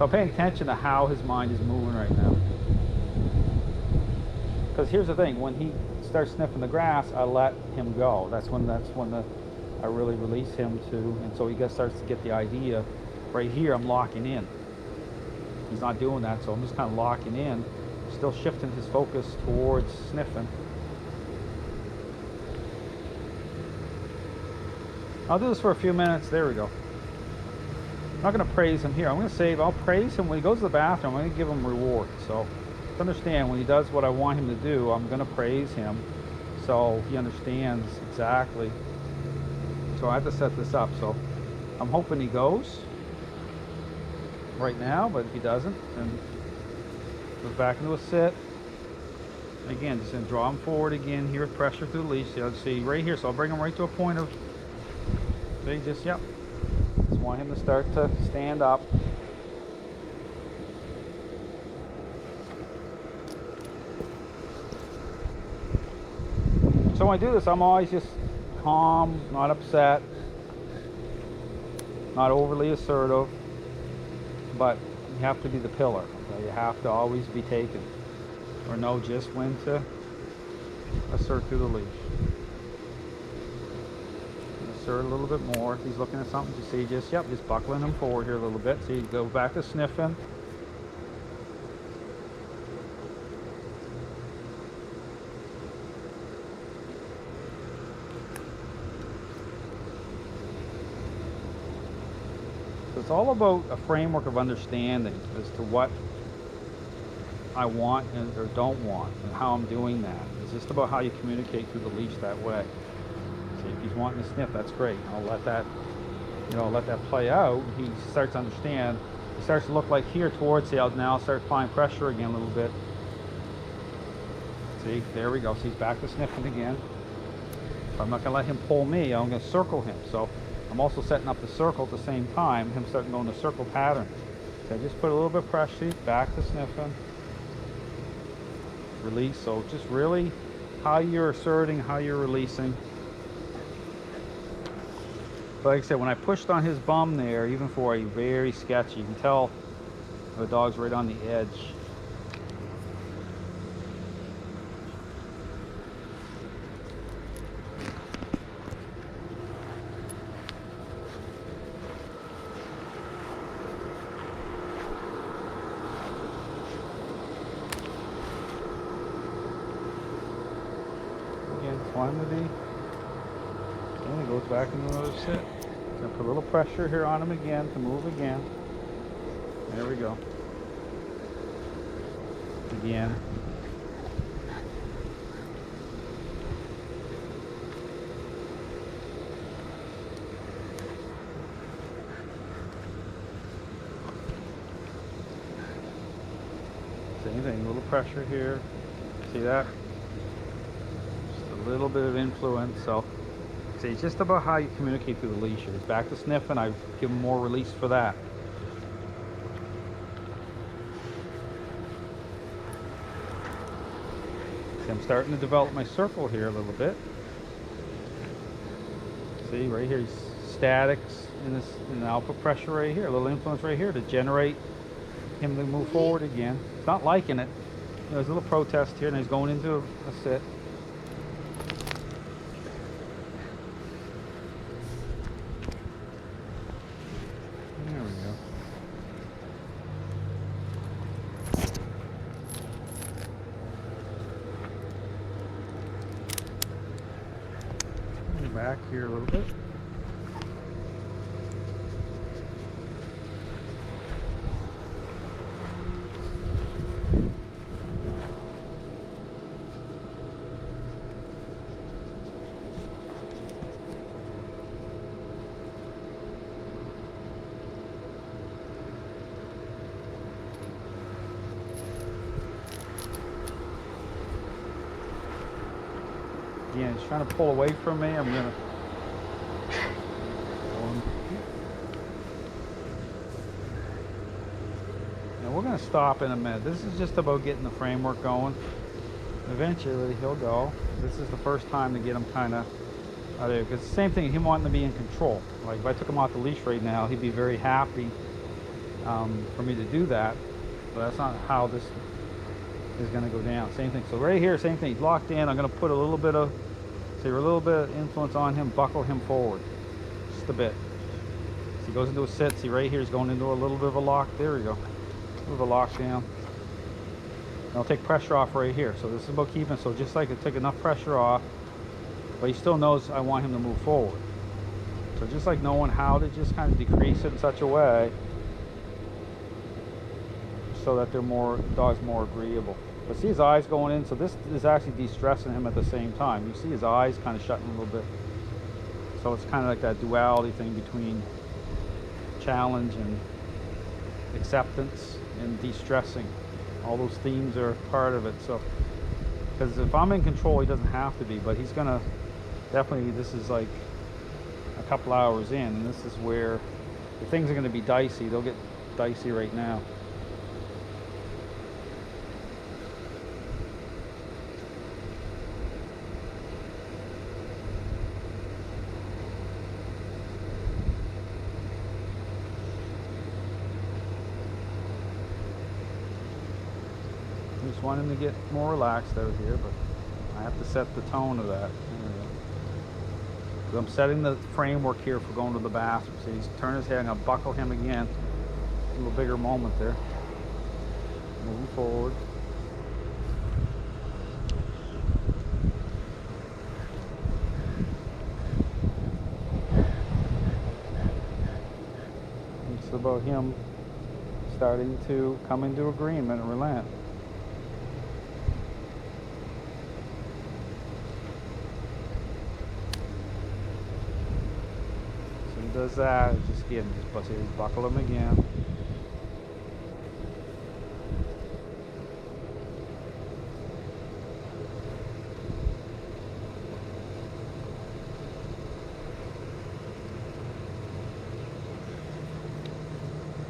So I'm paying attention to how his mind is moving right now. Because here's the thing, when he starts sniffing the grass, I let him go. That's when I really release him to, and so he starts to get the idea. Right here, I'm locking in. He's not doing that, so I'm just kind of locking in, still shifting his focus towards sniffing. I'll do this for a few minutes. There we go. I'm not going to praise him here. I'm going to save. I'll praise him when he goes to the bathroom. I'm going to give him reward. So to understand, when he does what I want him to do, I'm going to praise him so he understands exactly. So I have to set this up. So I'm hoping he goes right now, but if he doesn't, then goes back into a sit. Again, just going to draw him forward again here with pressure through the leash. See right here. So I'll bring him right to a point of, see, just, yep. Just want him to start to stand up. So when I do this, I'm always just calm, not upset, not overly assertive, but you have to be the pillar. Okay? You have to always be taken, or know just when to assert through the leash. Assert a little bit more. If he's looking at something, you see, just buckling him forward here a little bit. So you go back to sniffing. So it's all about a framework of understanding as to what I want or don't want, and how I'm doing that. It's just about how you communicate through the leash that way. See, if he's wanting to sniff, that's great. I'll let that, let that play out. He starts to understand. He starts to look like here towards the, I'll now start applying pressure again a little bit. See, there we go. So he's back to sniffing again. But I'm not going to let him pull me. I'm going to circle him. So I'm also setting up the circle at the same time. Him starting to go in the circle pattern. So I just put a little bit of pressure. He's back to sniffing. Release. So just really how you're asserting, how you're releasing. But like I said, when I pushed on his bum there, even for a very sketchy, you can tell the dog's right on the edge. Again, quantity. And it goes back into another sit. Gonna put a little pressure here on him again to move again. There we go. Again. Same thing, a little pressure here. See that? Just a little bit of influence. So see, it's just about how you communicate through the leash. It's back to sniffing. I give him more release for that. See, I'm starting to develop my circle here a little bit. See, right here, he's statics in the alpha pressure right here. A little influence right here to generate him to move forward again. He's not liking it. There's a little protest here, and he's going into a sit. Back here a little bit. Again, he's trying to pull away from me. I'm gonna. Now we're gonna stop in a minute. This is just about getting the framework going. Eventually he'll go. This is the first time to get him kind of out there, because the same thing, him wanting to be in control. Like if I took him off the leash right now, he'd be very happy for me to do that, but that's not how this is going to go down. Same thing. So right here, same thing. He's locked in. I'm going to put a little bit of influence on him, buckle him forward, just a bit. So he goes into a sit. See right here, he's going into a little bit of a lock. There we go. A little bit of a lockdown. And I'll take pressure off right here. So this is about keeping. So just like it took enough pressure off, but he still knows I want him to move forward. So just like knowing how to just kind of decrease it in such a way so that the dog's more agreeable. But see his eyes going in, so this is actually de-stressing him at the same time. You see his eyes kind of shutting a little bit. So it's kind of like that duality thing between challenge and acceptance and de-stressing. All those themes are part of it. So, because if I'm in control, he doesn't have to be, but he's gonna definitely, this is like a couple hours in, and this is where the things are gonna be dicey. They'll get dicey right now. I just want him to get more relaxed out here, but I have to set the tone of that. I'm setting the framework here for going to the bathroom. So he's turning his head, I'm gonna buckle him again. A little bigger moment there. Moving forward. It's about him starting to come into agreement and relent. Does that, just buckle him again.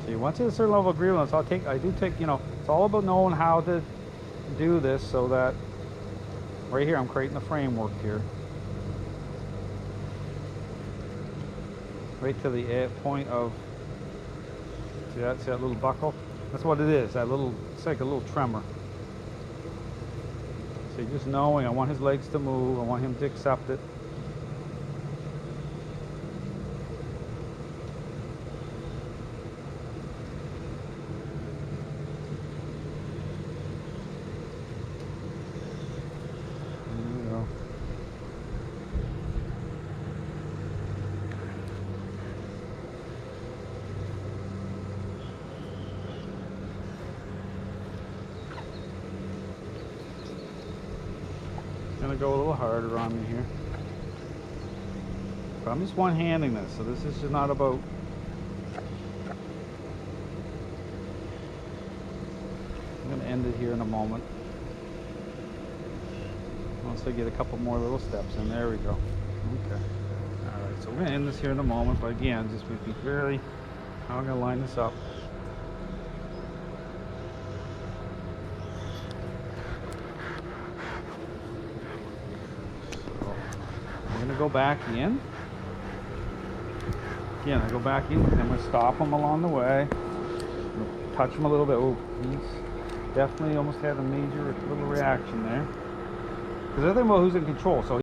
See, once it's a certain level of agreement, I do take, it's all about knowing how to do this so that right here I'm creating the framework here. Right to the point of, see that little buckle? That's what it is, it's like a little tremor. So just knowing, I want his legs to move, I want him to accept it. There you go. Gonna go a little harder on me here. But I'm just one-handing this, so this is just not about. I'm gonna end it here in a moment. Once I get a couple more little steps in, there we go. Okay. All right, so we're gonna end this here in a moment, but again, just be very, how I'm gonna line this up. I'm going to go back in. Again, I go back in, and I'm going to stop him along the way. Touch him a little bit. Oh, he's definitely almost had a major little reaction there. Because the other thing about who's in control. So